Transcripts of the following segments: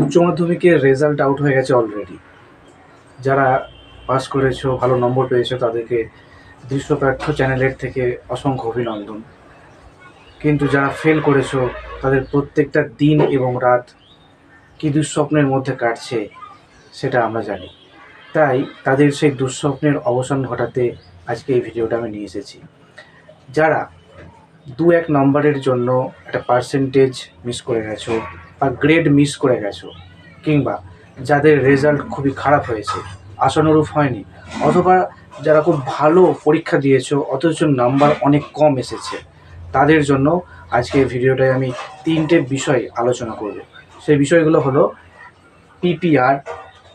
উচ্চ মাধ্যমিকের result out হয়ে গেছে অলরেডি। যারা পাস করেছো, ভালো নম্বর পেয়েছো, তাদেরকে দৃশ্যপাঠ্য চ্যানেলের থেকে অসংখ্য অভিনন্দন। কিন্তু যারা ফেল করেছো, তাদের প্রত্যেকটা দিন এবং রাত কী দুঃস্বপ্নের মধ্যে কাটছে সেটা আমরা জানি। তাই তাদের সেই দুঃস্বপ্নের অবসান ঘটাতে আজকে এই ভিডিওটা আমি নিয়ে এসেছি। যারা 2-1 নম্বরের জন্য একটা পার্সেন্টেজ মিস করে গেছো বা গ্রেড মিস করে গেছো, কিংবা যাদের রেজাল্ট খুবই খারাপ হয়েছে, আশানুরূপ হয়নি, অথবা যারা খুব ভালো পরীক্ষা দিয়েছো অথচ নাম্বার অনেক কম এসেছে, তাদের জন্য আজকে এই ভিডিওটায় আমি 3টে বিষয় আলোচনা করব। সেই বিষয়গুলো হলো পিপিআর,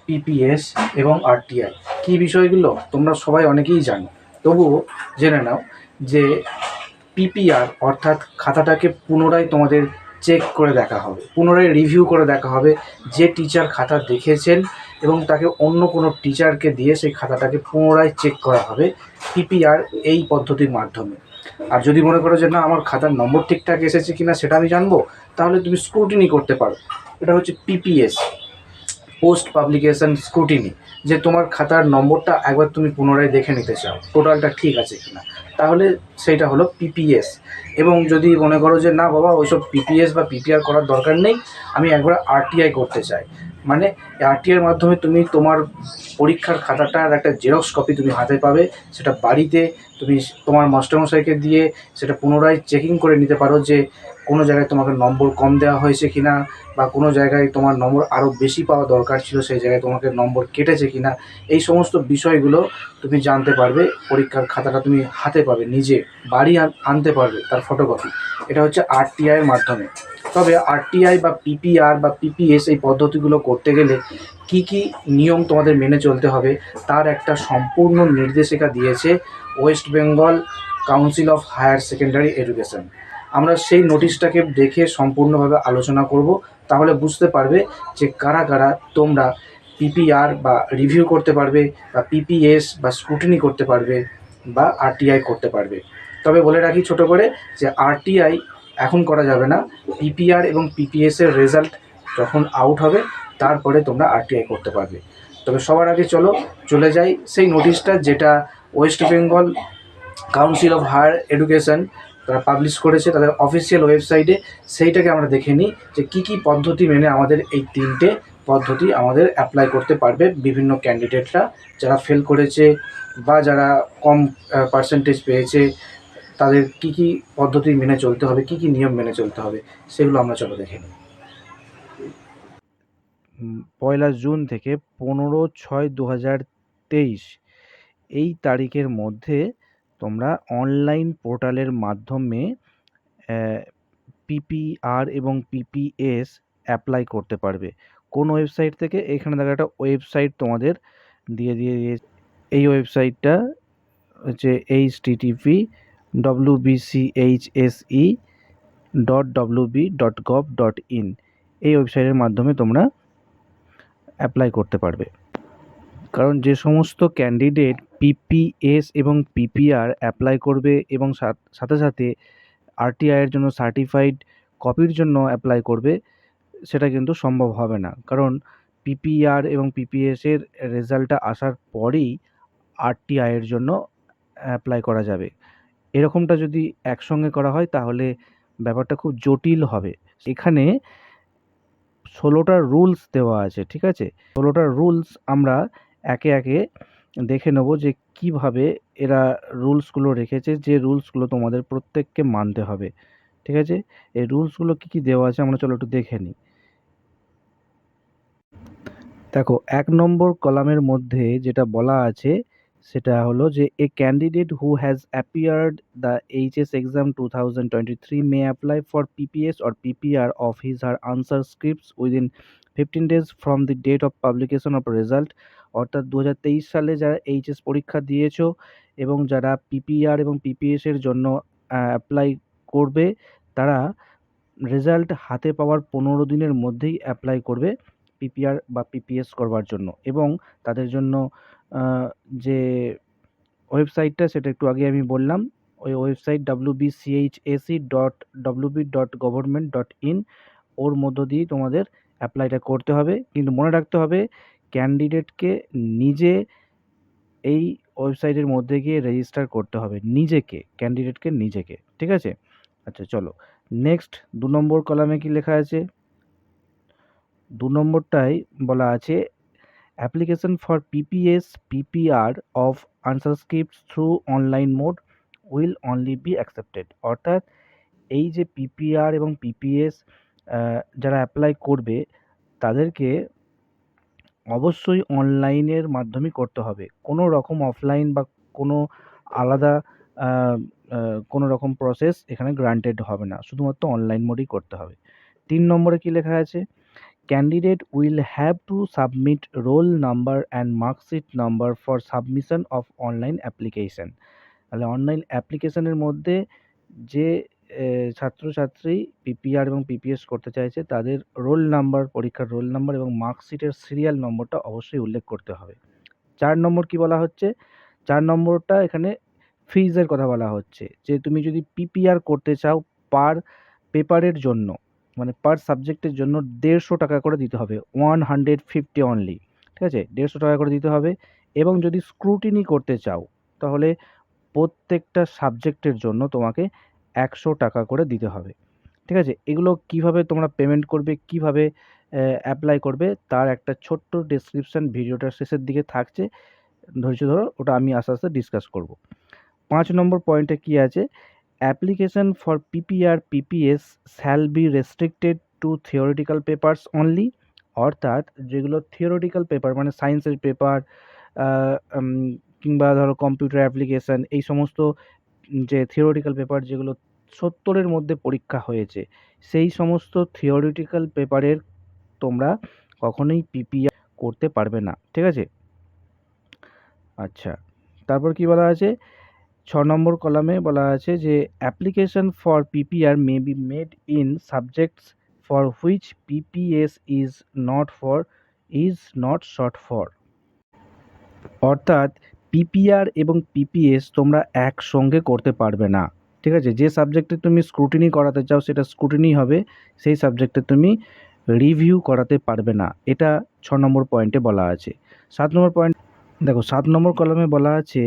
পিপিএস এবং আরটিআই। কী বিষয়গুলো তোমরা সবাই অনেকেই জানো, তবুও জেনে নাও যে পিপিআর অর্থাৎ খাতাটাকে পুনরায় তোমাদের চেক করে দেখা হবে, পুনরায় রিভিউ করে দেখা হবে। যে টিচার খাতা দেখেছেন এবং তাকে অন্য কোনো টিচারকে দিয়ে সেই খাতাটাকে পুনরায় চেক করা হবে পিপিআর এই পদ্ধতির মাধ্যমে। আর যদি মনে করো যে না, আমার খাতার নম্বর ঠিকঠাক এসেছে কিনা সেটা আমি জানবো, তাহলে তুমি স্ক্রুটিনি করতে পারো। এটা হচ্ছে পিপিএস, পোস্ট পাবলিকেশন স্ক্রুটিনি, যে তোমার খাতার নম্বরটা একবার তুমি পুনরায় দেখে নিতে চাও টোটালটা ঠিক আছে কিনা, তাহলে সেইটা হলো পিপিএস। এবং যদি মনে করো যে না বাবা, ওইসব পিপিএস বা পিপিআর করার দরকার নেই, আমি একবার আরটিআই করতে চাই, মানে আরটিআইয়ের মাধ্যমে তুমি তোমার পরীক্ষার খাতাটার একটা জেরক্স কপি তুমি হাতে পাবে। সেটা বাড়িতে তুমি তোমার মাস্টারমশাইকে দিয়ে সেটা পুনরায় চেকিং করে নিতে পারো যে কোনো জায়গায় তোমাকে নম্বর কম দেওয়া হয়েছে কিনা, বা কোনো জায়গায় তোমার নম্বর আরও বেশি পাওয়া দরকার ছিল সেই জায়গায় তোমাকে নম্বর কেটেছে কিনা। এই সমস্ত বিষয়গুলো তুমি জানতে পারবে। পরীক্ষার খাতাটা তুমি হাতে পাবে, নিজে বাড়ি আনতে পারবে তার ফটোকপি। এটা হচ্ছে আরটিআইয়ের মাধ্যমে। তবে আরটিআই বা পিপিআর বা পিপিএস এই পদ্ধতিগুলো করতে গেলে কি কি নিয়ম তোমাদের মেনে চলতে হবে তার একটা সম্পূর্ণ নির্দেশিকা দিয়েছে West Bengal Council of Higher Secondary Education. আমরা সেই নোটিশটাকে দেখে সম্পূর্ণভাবে আলোচনা করব, তাহলে বুঝতে পারবে যে কারা কারা তোমরা পিপিআর বা রিভিউ করতে পারবে, বা পিপিএস বা স্ক্রুটিনি করতে পারবে, বা আরটিআই করতে পারবে। তবে বলে রাখি ছোট করে যে আরটিআই এখন করা যাবে না, পিপিআর এবং পিপিএসের রেজাল্ট যখন আউট হবে তারপরে তোমরা আরটিআই করতে পারবে। তবে সবার আগে চলে যাই সেই নোটিশটা, যেটা West Bengal Council of Higher Education তারা পাবলিশ করেছে তাদের অফিসিয়াল ওয়েবসাইটে। সেইটাকে আমরা দেখে নিই যে কী কী পদ্ধতি মেনে আমাদের এই 3টে পদ্ধতি আমাদের অ্যাপ্লাই করতে পারবে বিভিন্ন ক্যান্ডিডেটরা, যারা ফেল করেছে বা যারা কম পার্সেন্টেজ পেয়েছে, তাদের কী কী পদ্ধতি মেনে চলতে হবে, কী কী নিয়ম মেনে চলতে হবে, সেগুলো আমরা দেখে নিই। 1 জুন থেকে 15/6/2023 এই তারিখের মধ্যে তোমরা অনলাইন পোর্টালের মাধ্যমে পিপিআর এবং পিপিএস অ্যাপ্লাই করতে পারবে। কোন ওয়েবসাইট থেকে? এখানে দেখো একটা ওয়েবসাইট তোমাদের দিয়েছে। এই ওয়েবসাইটটা হচ্ছে http://wbchse.wb.gov.in। এই ওয়েবসাইটের মাধ্যমে তোমরা অ্যাপ্লাই করতে পারবে। কারণ যে সমস্ত ক্যান্ডিডেট পিপিএস এবং পিপিআর অ্যাপ্লাই করবে এবং সাথে সাথে আরটিআইয়ের জন্য সার্টিফাইড কপির জন্য অ্যাপ্লাই করবে, সেটা কিন্তু সম্ভব হবে না। কারণ পিপিআর এবং পিপিএসের রেজাল্টটা আসার পরেই আরটিআইয়ের জন্য অ্যাপ্লাই করা যাবে। এরকমটা যদি একসঙ্গে করা হয় তাহলে ব্যাপারটা খুব জটিল হবে। এখানে 16টা রুলস দেওয়া আছে, ঠিক আছে? 16টা রুলস আমরা একে একে দেখে নেব যে কিভাবে এরা রুলসগুলো রেখেছে, যে রুলসগুলো তোমাদের প্রত্যেককে মানতে হবে, ঠিক আছে? এই রুলসগুলো কী কী দেওয়া আছে আমরা চলো একটু দেখে নিই। দেখো 1 নম্বর কলামের মধ্যে যেটা বলা আছে সেটা হলো যে a candidate who has appeared the HS exam 2023 may apply for PPS or PPR of his her answer scripts within 15 days from the date of publication of result. অর্থাৎ 2023 সালে যারা এইচএস পরীক্ষা দিয়েছো এবং যারা পিপিআর এবং পিপিএস এর জন্য অ্যাপ্লাই করবে, তারা রেজাল্ট হাতে পাওয়ার 15 দিনের মধ্যেই অ্যাপ্লাই করবে পিপিআর বা পিপিএস করবার জন্য। এবং তাদের জন্য যে ওয়েবসাইটটা সেটা একটু আগে আমি বললাম, ওই ওয়েবসাইট wbchse.wb.government.in, ওর মধ্য দিয়েই তোমাদের অ্যাপ্লাইটা করতে হবে, কিন্তু মনে রাখতে হবে ক্যান্ডিডেটকে নিজে এই ওয়েবসাইটের মধ্যে গিয়ে রেজিস্টার করতে হবে, ক্যান্ডিডেটকে নিজেকে। ঠিক আছে? আচ্ছা চলো নেক্সট ২ নম্বর কলামে কি লেখা আছে? ২ নম্বরটায় বলা আছে application for PPS PPR of answer scripts through online mode will only be accepted. অর্থাৎ এই যে PPR এবং PPS যারা অ্যাপ্লাই করবে তাদেরকে অবশ্যই অনলাইনের মাধ্যমে করতে হবে। কোনো রকম অফলাইন বা কোনো আলাদা আ আ কোনো রকম প্রসেস এখানে গ্রান্টেড হবে না। শুধুমাত্র অনলাইন মোডেই করতে হবে। ৩ নম্বরে কি লেখা আছে? Candidate will have to submit roll number and marksheet number for submission of online application. তাহলে অনলাইন অ্যাপ্লিকেশনের মধ্যে যে ছাত্রছাত্রী PPR এবং PPS করতে চাইছে তাদের রোল নাম্বার, পরীক্ষার রোল নাম্বার এবং মার্কশিটের সিরিয়াল নম্বরটা অবশ্যই উল্লেখ করতে হবে। ৪ নম্বর কি বলা হচ্ছে? ৪ নম্বরটা এখানে ফিজের কথা বলা হচ্ছে যে তুমি যদি PPR করতে চাও পার পেপারের জন্য, মানে পার সাবজেক্টের জন্য ১৫০ টাকা করে দিতে হবে। 150 অনলি। ঠিক আছে? ১৫০ টাকা করে দিতে হবে, এবং যদি স্ক্রুটিনি করতে চাও তাহলে প্রত্যেকটা সাবজেক্টের জন্য তোমাকে ১০০ টাকা করে দিতে হবে। ঠিক আছে? এগুলো কিভাবে তোমরা পেমেন্ট করবে, কিভাবে অ্যাপ্লাই করবে তার একটা ছোট্ট ডেসক্রিপশন ভিডিওটার শেষের দিকে থাকছে। ধৈর্য ধরো, ওটা আমি আস্তে, আস্তে ডিসকাস করব। ৫ নম্বর পয়েন্টে কি আছে? Application for PPR PPS shall B restricted two theoretical papers only. অর্থাৎ যেগুলো থিওরিটিক্যাল পেপার মানে সায়েন্সের পেপার কিংবা ধরো কম্পিউটার অ্যাপ্লিকেশন, এই সমস্ত যে থিওরিটিক্যাল পেপার যেগুলো ৭০-এর মধ্যে পরীক্ষা হয়েছে, সেই সমস্ত থিওরিটিক্যাল পেপারের তোমরা কখনোই PPR করতে পারবে না। ঠিক আছে? আচ্ছা, তারপর কি বলা আছে? ৬ নম্বর কলামে বলা আছে যে application for PPR may be made in subjects for which PPS is not short for. অর্থাৎ PPR এবং PPS তোমরা একসঙ্গে করতে পারবে না। ঠিক আছে? যে সাবজেক্টে তুমি স্ক্রুটিনি করাতে চাও সেটা স্ক্রুটিনি হবে, সেই সাবজেক্টে তুমি রিভিউ করাতে পারবে না। এটা ৬ নম্বর পয়েন্টে বলা আছে। ৭ নম্বর পয়েন্ট দেখো, ৭ নম্বর কলামে বলা আছে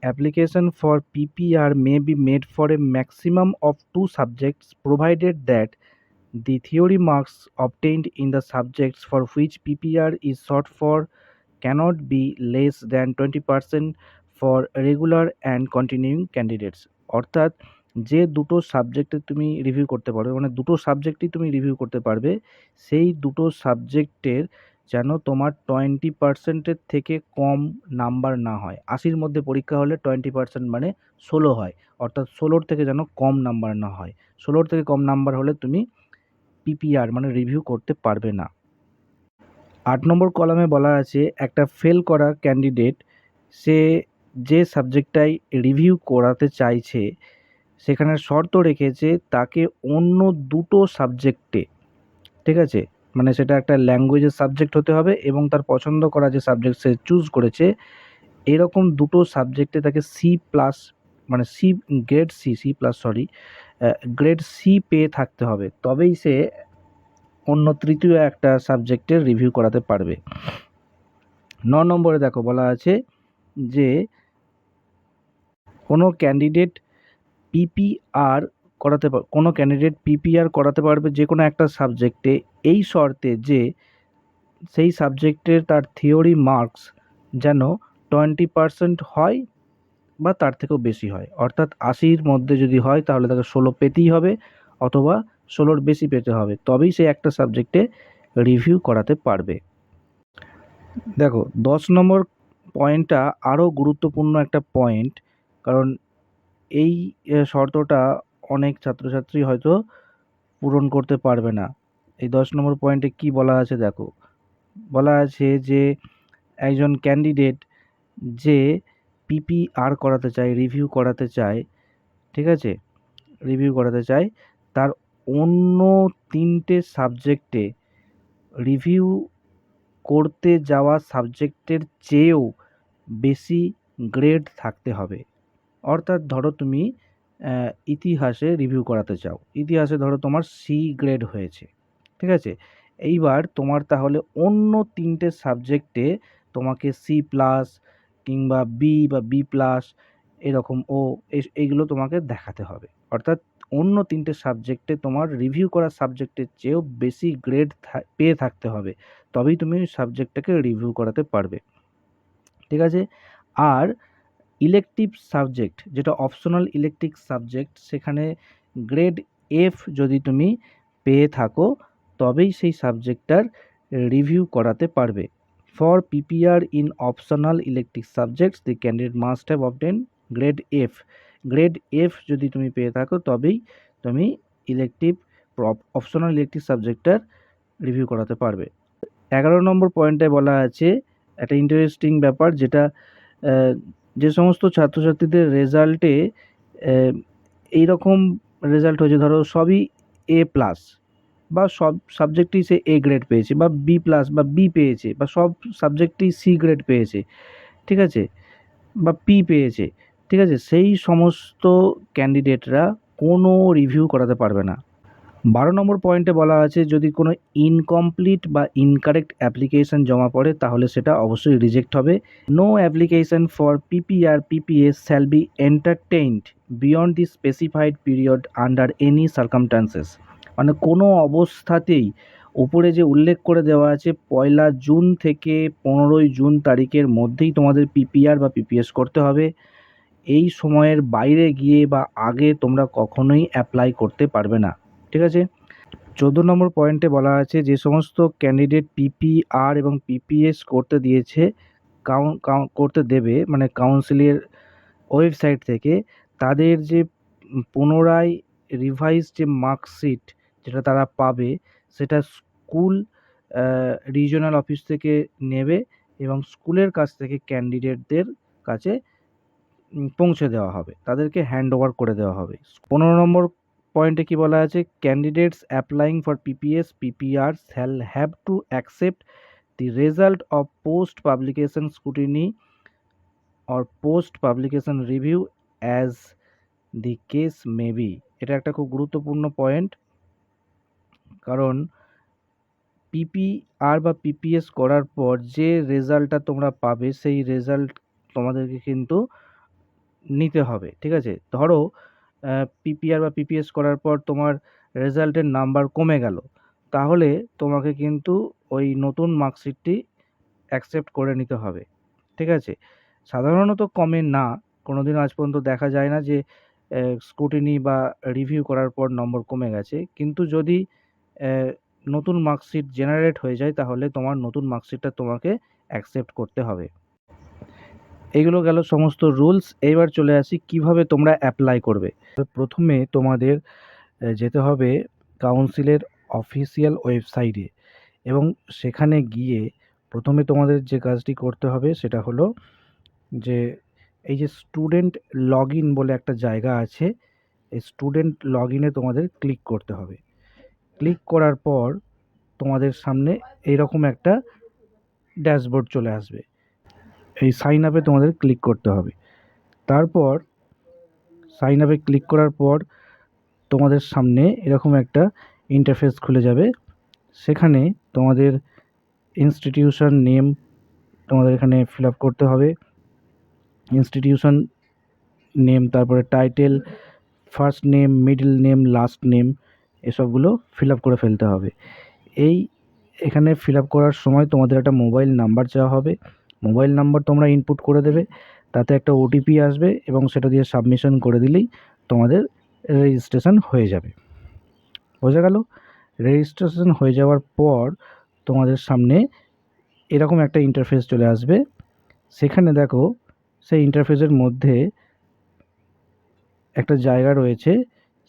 application for PPR may be made for a maximum of 2 subjects provided that the theory marks obtained in the subjects for which PPR is sought for cannot be less than 20% for regular and continuing candidates. অর্থাৎ যে দুটো সাবজেক্টে তুমি review করতে পারবে, মানে দুটো সাবজেক্টই তুমি রিভিউ করতে পারবে, সেই দুটো সাবজেক্টের যেন তোমার 20%-এর থেকে কম নাম্বার না হয়। ৮০-র মধ্যে পরীক্ষা হলে 20% মানে ১৬ হয়। অর্থাৎ ১৬-র থেকে যেন কম নাম্বার না হয়। ১৬-র থেকে কম নাম্বার হলে তুমি PPR মানে রিভিউ করতে পারবে না। ৮ নম্বর কলামে বলা আছে একটা ফেল করা ক্যান্ডিডেট সে যে সাবজেক্টটাই রিভিউ করাতে চাইছে সেখানে শর্ত রেখেছে তাকে অন্য দুটো সাবজেক্টে, ঠিক আছে, মানে সেটা একটা ল্যাঙ্গুয়েজের সাবজেক্ট হতে হবে এবং তার পছন্দ করা যে সাবজেক্ট সে চুজ করেছে এরকম দুটো সাবজেক্টে তাকে সি প্লাস মানে C grade C C plus sorry grade C পেয়ে থাকতে হবে, তবেই সে অন্য তৃতীয় একটা সাবজেক্টের রিভিউ করাতে পারবে। ৯ নম্বরে দেখো বলা আছে যে কোনো ক্যান্ডিডেট PPR করাতে পারবে যে কোনো একটা সাবজেক্টে এই শর্তে যে সেই সাবজেক্টের তার থিওরি মার্কস যেন 20% হয় বা তার থেকেও বেশি হয়। অর্থাৎ ৮০-র মধ্যে যদি হয় তাহলে তাকে ১৬ পেতেই হবে, অথবা ১৬-র বেশি পেতে হবে, তবেই সে একটা সাবজেক্টে রিভিউ করাতে পারবে। দেখো ১০ নম্বর পয়েন্টটা আরও গুরুত্বপূর্ণ একটা পয়েন্ট, কারণ এই শর্তটা অনেক ছাত্রছাত্রী হয়তো পূরণ করতে পারবে না। এই ১০ নম্বর পয়েন্টে কি বলা আছে দেখো, বলা আছে যে একজন ক্যান্ডিডেট যে PPR করাতে চায়, রিভিউ করাতে চায়, ঠিক আছে, রিভিউ করাতে চায়, তার অন্য ৩টে সাবজেক্টে রিভিউ করতে যাওয়া সাবজেক্টের চেয়েও বেশি গ্রেড থাকতে হবে। অর্থাৎ ধরো তুমি ইতিহাসে রিভিউ করাতে চাও, ইতিহাসে ধরো তোমার সি গ্রেড হয়েছে, ঠিক আছে, এইবার তোমার তাহলে অন্য 3টে সাবজেক্টে তোমাকে C+ কিংবা বি বা বি+, এরকম ও এইগুলো তোমাকে দেখাতে হবে। অর্থাৎ অন্য 3টে সাবজেক্টে তোমার রিভিউ করা সাবজেক্টের চেয়েও বেশি গ্রেড পেয়ে থাকতে হবে, তবেই তুমি ওই সাবজেক্টটাকে রিভিউ করাতে পারবে। ঠিক আছে? আর ইলেকটিভ সাবজেক্ট, যেটা অপশনাল ইলেকটিভ সাবজেক্ট, সেখানে গ্রেড F যদি তুমি পেয়ে থাকো তবেই সেই সাবজেক্টটার রিভিউ করাতে পারবে। For PPR in optional elective subjects the candidate must have obtain grade F। Grade F যদি তুমি পেয়ে থাকো তবেই তুমি ইলেকটিভ অপশনাল ইলেকটিভ সাবজেক্টটার রিভিউ করাতে পারবে। 11 নম্বর পয়েন্টে বলা আছে একটা ইন্টারেস্টিং ব্যাপার, যেটা যে সমস্ত ছাত্রছাত্রীদের রেজাল্টে এইরকম রেজাল্ট হয়েছে, ধরো সবই A+, বা সব সাবজেক্টেই সে A গ্রেড পেয়েছে, বা B+ বা B পেয়েছে, বা সব সাবজেক্টেই C গ্রেড পেয়েছে, ঠিক আছে, বা P পেয়েছে, ঠিক আছে, সেই সমস্ত ক্যান্ডিডেটরা কোনো রিভিউ করাতে পারবে না। 12 নম্বর পয়েন্টে বলা আছে যদি কোনো ইনকমপ্লিট বা ইনকারেক্ট অ্যাপ্লিকেশন জমা পড়ে তাহলে সেটা অবশ্যই রিজেক্ট হবে। No application for PPR PPS shall be entertained beyond the specified period under any circumstances. মানে কোনো অবস্থাতেই উপরে যে উল্লেখ করে দেওয়া আছে 1 জুন থেকে 15 জুন তারিখের মধ্যেই তোমাদের PPR বা PPS করতে হবে। এই সময়ের বাইরে গিয়ে বা আগে তোমরা কখনোই অ্যাপ্লাই করতে পারবে না। ঠিক আছে? 14 নম্বর পয়েন্টে বলা আছে যে সমস্ত ক্যান্ডিডেট PPR এবং PPS করতে দিয়েছে, করতে দেবে, মানে কাউন্সিলের ওয়েবসাইট থেকে, তাদের যে পুনরায় রিভাইজ যে মার্কশিট যেটা তারা পাবে, সেটা স্কুল রিজিওনাল অফিস থেকে নেবে এবং স্কুলের কাছ থেকে ক্যান্ডিডেটদের কাছে পৌঁছে দেওয়া হবে, তাদেরকে হ্যান্ড ওভার করে দেওয়া হবে। 15 নম্বর পয়েন্টে কি বলা আছে, candidates applying for PPS PPR shall have to accept the result of post publication scrutiny or post publication review as the case may be. এটা একটা খুব গুরুত্বপূর্ণ পয়েন্ট, কারণ PPR বা PPS করার পর যে রেজাল্টটা তোমরা পাবে সেই রেজাল্ট তোমাদেরকে কিন্তু নিতে হবে। ঠিক আছে? ধরো PPR বা PPS করার পর তোমার রেজাল্টের নাম্বার কমে গেল, তাহলে তোমাকে কিন্তু ওই নতুন মার্কশিটটি অ্যাকসেপ্ট করে নিতে হবে। ঠিক আছে? সাধারণত কমে না, কোনোদিনও আজ পর্যন্ত দেখা যায় না যে স্ক্রুটিনি বা রিভিউ করার পর নম্বর কমে গেছে, কিন্তু যদি নতুন মার্কশিট জেনারেট হয়ে যায় তাহলে তোমার নতুন মার্কশিটটা তোমাকে অ্যাকসেপ্ট করতে হবে। এইগুলো গেল সমস্ত রুলস। এবার চলে আসি কিভাবে তোমরা অ্যাপ্লাই করবে। প্রথমে তোমাদের যেতে হবে কাউন্সিলের অফিসিয়াল ওয়েবসাইটে, এবং সেখানে গিয়ে প্রথমে তোমাদের যে কাজটি করতে হবে সেটা হলো যে এই যে স্টুডেন্ট লগ ইন বলে একটা জায়গা আছে, এই স্টুডেন্ট লগ ইনে তোমাদের ক্লিক করতে হবে। ক্লিক করার পর তোমাদের সামনে এইরকম একটা ড্যাশবোর্ড চলে আসবে। এই সাইন আপে তোমাদের ক্লিক করতে হবে। তারপর সাইন আপে ক্লিক করার পর তোমাদের সামনে এরকম একটা ইন্টারফেস খুলে যাবে। সেখানে তোমাদের ইনস্টিটিউশন নেম তোমাদের এখানে ফিল আপ করতে হবে, ইনস্টিটিউশন নেম, তারপরে title, first name, middle name, last name, এসবগুলো ফিল আপ করে ফেলতে হবে। এখানে ফিল আপ করার সময় তোমাদের একটা মোবাইল নাম্বার চাওয়া হবে, মোবাইল নাম্বার তোমরা ইনপুট করে দেবে, তাতে একটা OTP আসবে এবং সেটা দিয়ে সাবমিশন করে দিলেই তোমাদের রেজিস্ট্রেশন হয়ে যাবে। বোঝা গেল? রেজিস্ট্রেশন হয়ে যাওয়ার পর তোমাদের সামনে এরকম একটা ইন্টারফেস চলে আসবে। সেখানে দেখো সেই ইন্টারফেসের মধ্যে একটা জায়গা রয়েছে,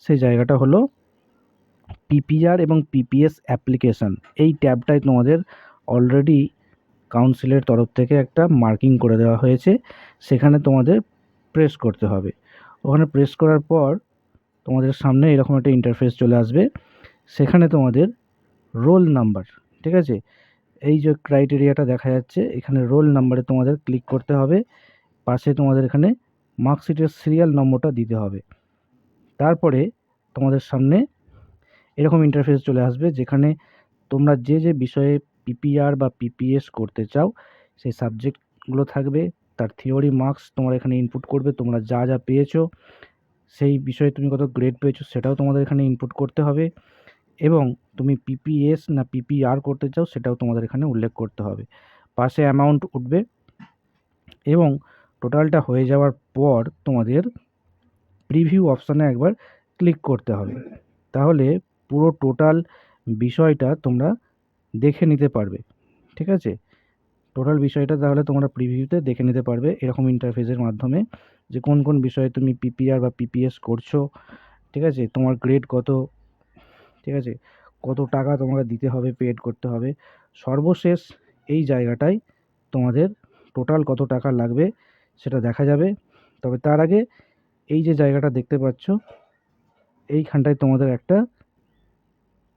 সেই জায়গাটা হলো PPR এবং PPS অ্যাপ্লিকেশান। এই ট্যাবটায় তোমাদের অলরেডি কাউন্সিলের তরফ থেকে একটা মার্কিং করে দেওয়া হয়েছে, সেখানে তোমাদের প্রেস করতে হবে। ওখানে প্রেস করার পর তোমাদের সামনে এরকম একটা ইন্টারফেস চলে আসবে। সেখানে তোমাদের রোল নাম্বার, ঠিক আছে, এই যে ক্রাইটেরিয়াটা দেখা যাচ্ছে এখানে রোল নাম্বারে তোমাদের ক্লিক করতে হবে। পাশে তোমাদের এখানে মার্কশিটের সিরিয়াল নম্বরটা দিতে হবে। তারপরে তোমাদের সামনে এরকম ইন্টারফেস চলে আসবে যেখানে তোমরা যে বিষয়ে পিপিআর বা পিপিএস করতে চাও সেই সাবজেক্টগুলো থাকবে, তার থিওরি মার্কস তোমরা এখানে ইনপুট করবে। তোমরা যা যা পেয়েছো, সেই বিষয়ে তুমি কত গ্রেড পেয়েছো সেটাও তোমাদের এখানে ইনপুট করতে হবে, এবং তুমি পিপিএস না পিপিআর করতে চাও সেটাও তোমাদের এখানে উল্লেখ করতে হবে। পাশে অ্যামাউন্ট উঠবে, এবং টোটালটা হয়ে যাওয়ার পর তোমাদের প্রিভিউ অপশানে একবার ক্লিক করতে হবে। তাহলে পুরো টোটাল বিষয়টা তোমরা দেখে নিতে পারবে। ঠিক আছে, টোটাল বিষয়টা তাহলে তোমরা প্রিভিউতে দেখে নিতে পারবে এরকম ইন্টারফেসের মাধ্যমে, যে কোন কোন বিষয়ে তুমি পিপিআর বা পিপিএস করছো। ঠিক আছে, তোমার গ্রেড কত, ঠিক আছে, কত টাকা তোমাকে দিতে হবে, পেড করতে হবে। সর্বশেষ এই জায়গাটায় তোমাদের টোটাল কত টাকা লাগবে সেটা দেখা যাবে। তবে তার আগে এই যে জায়গাটা দেখতে পাচ্ছ, এইখানটায় তোমাদের একটা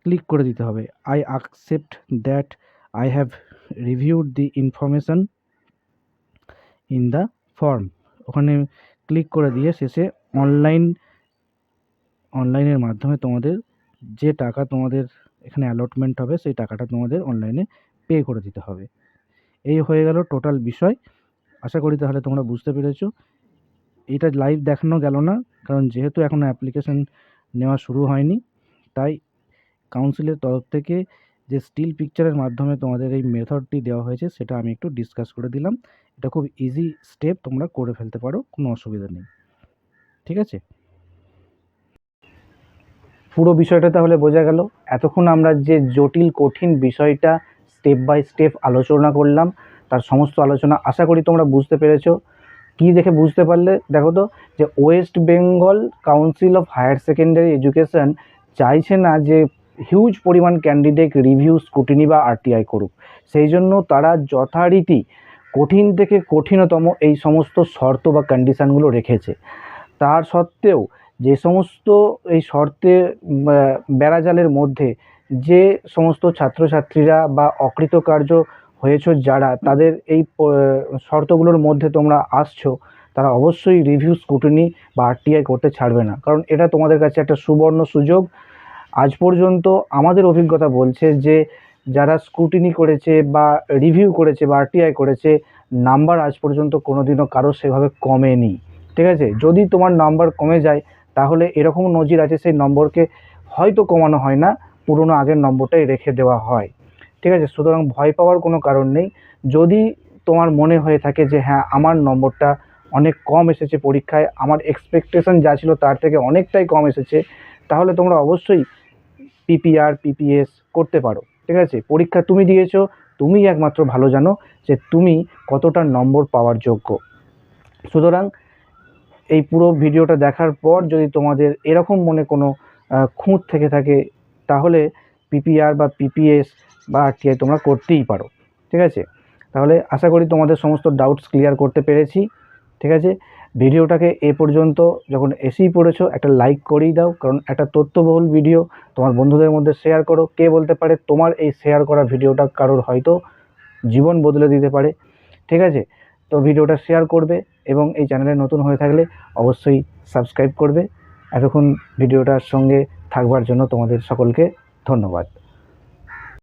ক্লিক করে দিতে হবে, I accept that I have reviewed the information in the form. ওখানে ক্লিক করে দিয়ে শেষে অনলাইনের মাধ্যমে তোমাদের যে টাকা তোমাদের এখানে অ্যালটমেন্ট হবে সেই টাকাটা তোমাদের অনলাইনে পে করে দিতে হবে। এই হয়ে গেল টোটাল বিষয়। আশা করি তাহলে তোমরা বুঝতে পেরেছো। এটা লাইভ দেখানো গেল না, কারণ যেহেতু এখনও অ্যাপ্লিকেশন নেওয়া শুরু হয়নি, তাই কাউন্সিলের তরফ থেকে যে স্টিল পিকচারের মাধ্যমে তোমাদের এই মেথডটি দেওয়া হয়েছে সেটা আমি একটু ডিসকাস করে দিলাম। এটা খুব ইজি স্টেপ, তোমরা করে ফেলতে পারো, কোনো অসুবিধা নেই। ঠিক আছে, পুরো বিষয়টা তাহলে বোঝা গেল। এতক্ষণ আমরা যে জটিল কঠিন বিষয়টা স্টেপ বাই স্টেপ আলোচনা করলাম, তার সমস্ত আলোচনা আশা করি তোমরা বুঝতে পেরেছো। কি দেখে বুঝতে পারলে দেখো তো, যে West Bengal Council of Higher Secondary Education চাইছে না যে হিউজ পরিমাণ ক্যান্ডিডেট রিভিউ, স্কুটিনি বা আরটিআই করুক। সেই জন্য তারা যথারীতি কঠিন থেকে কঠিনতম এই সমস্ত শর্ত বা কন্ডিশানগুলো রেখেছে। তার সত্ত্বেও যে সমস্ত এই শর্তে বেড়াজালের মধ্যে যে সমস্ত ছাত্রছাত্রীরা বা অকৃতকার্য হয়েছ, যারা তাদের এই শর্তগুলোর মধ্যে তোমরা আসছো, তারা অবশ্যই রিভিউ, স্কুটিনি বা আরটিআই করতে ছাড়বে না, কারণ এটা তোমাদের কাছে একটা সুবর্ণ সুযোগ। আজ পর্যন্ত আমাদের অভিজ্ঞতা বলছে যে যারা স্কুটিনি করেছে বা রিভিউ করেছে বা আরটিআই করেছে, নাম্বার আজ পর্যন্ত কোনোদিনও কারো সেভাবে কমেনি। ঠিক আছে, যদি তোমার নাম্বার কমে যায় তাহলে এরকম নজির আছে সেই নম্বরকে হয়তো কমানো হয় না, পুরনো আগের নম্বরটাই রেখে দেওয়া হয়। ঠিক আছে, সুতরাং ভয় পাওয়ার কোনো কারণ নেই। যদি তোমার মনে হয়ে থাকে যে হ্যাঁ আমার নম্বরটা অনেক কম এসেছে পরীক্ষায়, আমার এক্সপেকটেশন যা ছিল তার থেকে অনেকটাই কম এসেছে, তাহলে তোমরা অবশ্যই পিপিআর, পিপিএস করতে পারো। ঠিক আছে, পরীক্ষা তুমি দিয়েছো, তুমি একমাত্র ভালো জানো যে তুমি কতটা নম্বর পাওয়ার যোগ্য। সুতরাং এই পুরো ভিডিওটা দেখার পর যদি তোমাদের এরকম মনে কোনো খুঁত থেকে থাকে, তাহলে পিপিআর বা পিপিএস বা আরটিআই তোমরা করতেই পারো। ঠিক আছে, তাহলে আশা করি তোমাদের সমস্ত ডাউটস ক্লিয়ার করতে পেরেছি। ঠিক আছে, ভিডিওটাকে এ পর্যন্ত যখন এসেই পড়েছো একটা লাইক করেই দাও, কারণ একটা তথ্যবহুল ভিডিও তোমার বন্ধুদের মধ্যে শেয়ার করো। কে বলতে পারে তোমার এই শেয়ার করা ভিডিওটা কারোর হয়তো জীবন বদলে দিতে পারে। ঠিক আছে, তো ভিডিওটা শেয়ার করবে, এবং এই চ্যানেলে নতুন হয়ে থাকলে অবশ্যই সাবস্ক্রাইব করবে। এতক্ষণ ভিডিওটার সঙ্গে থাকবার জন্য তোমাদের সকলকে ধন্যবাদ।